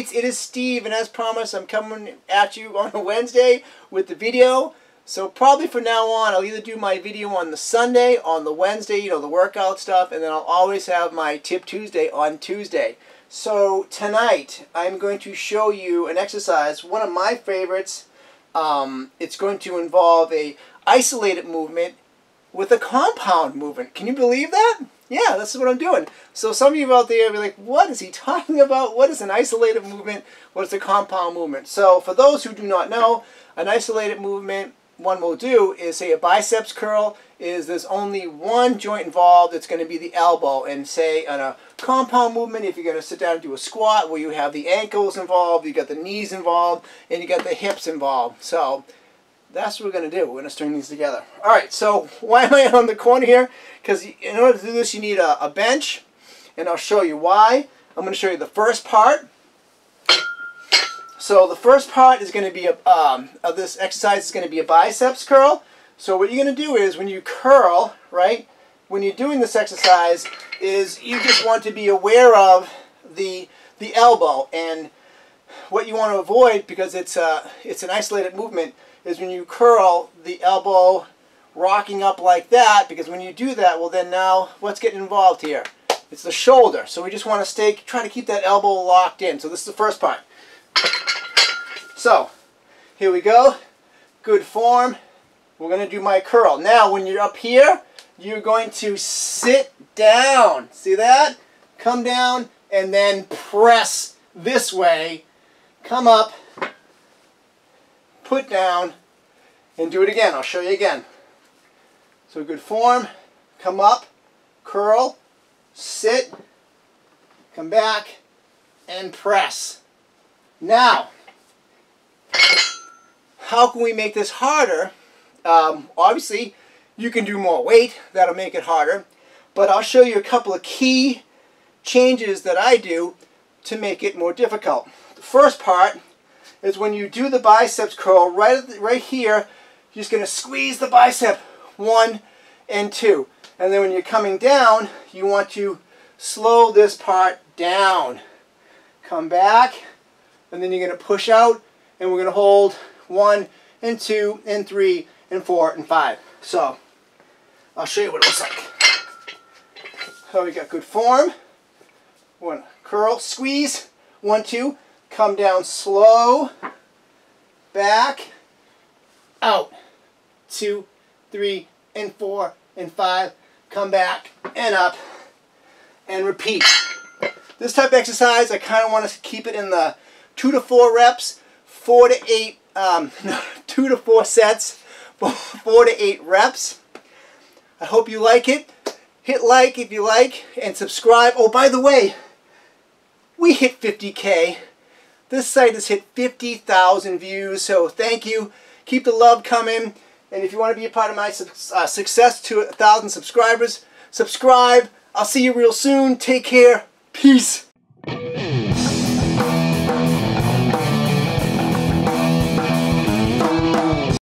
mates, it is Steve, and as promised, I'm coming at you on a Wednesday with the video. So probably from now on, I'll either do my video on the Sunday, on the Wednesday, you know, the workout stuff, and then I'll always have my Tip Tuesday on Tuesday. So tonight, I'm going to show you an exercise, one of my favorites. It's going to involve a isolated movement with a compound movement. Can you believe that? Yeah, that's what I'm doing. So some of you out there will be like, what is he talking about? What is an isolated movement? What is a compound movement? So for those who do not know, an isolated movement one will do is, say, a biceps curl is there's only one joint involved. It's going to be the elbow. And say on a compound movement, if you're going to sit down and do a squat where you have the ankles involved, you got the knees involved, and you got the hips involved. So that's what we're going to do. We're going to string these together. All right, so why am I on the corner here? Because in order to do this, you need a bench, and I'll show you why. I'm going to show you the first part. So the first part is going to be of this exercise is going to be a biceps curl. So what you're going to do is when you curl, right, when you're doing this exercise, is you just want to be aware of the elbow. And what you want to avoid, because it's an isolated movement, is when you curl the elbow rocking up like that, because when you do that, well then now what's getting involved here? It's the shoulder. So we just want to try to keep that elbow locked in. So this is the first part. So here we go. Good form. We're going to do my curl. Now when you're up here, you're going to sit down. See that? Come down and then press this way. Come up, put down, and do it again. I'll show you again. So good form, come up, curl, sit, come back, and press. Now, how can we make this harder? Obviously, you can do more weight. That'll make it harder. But I'll show you a couple of key changes that I do to make it more difficult. The first part is when you do the biceps curl, right here, you're just going to squeeze the bicep, 1 and 2. And then when you're coming down, you want to slow this part down. Come back, and then you're going to push out, and we're going to hold 1 and 2 and 3 and 4 and 5. So I'll show you what it looks like. So we got good form. 1, curl, squeeze, 1, 2, come down slow, back, out, 2, 3, and 4, and 5, come back, and up, and repeat. This type of exercise, I kind of want to keep it in the 2 to 4 reps, 4 to 8, 2 to 4 sets, 4 to 8 reps. I hope you like it. Hit like if you like, and subscribe. Oh, by the way, we hit 50K. This site has hit 50,000 views, so thank you. Keep the love coming. And if you want to be a part of my success to 1,000 subscribers, subscribe. I'll see you real soon. Take care. Peace.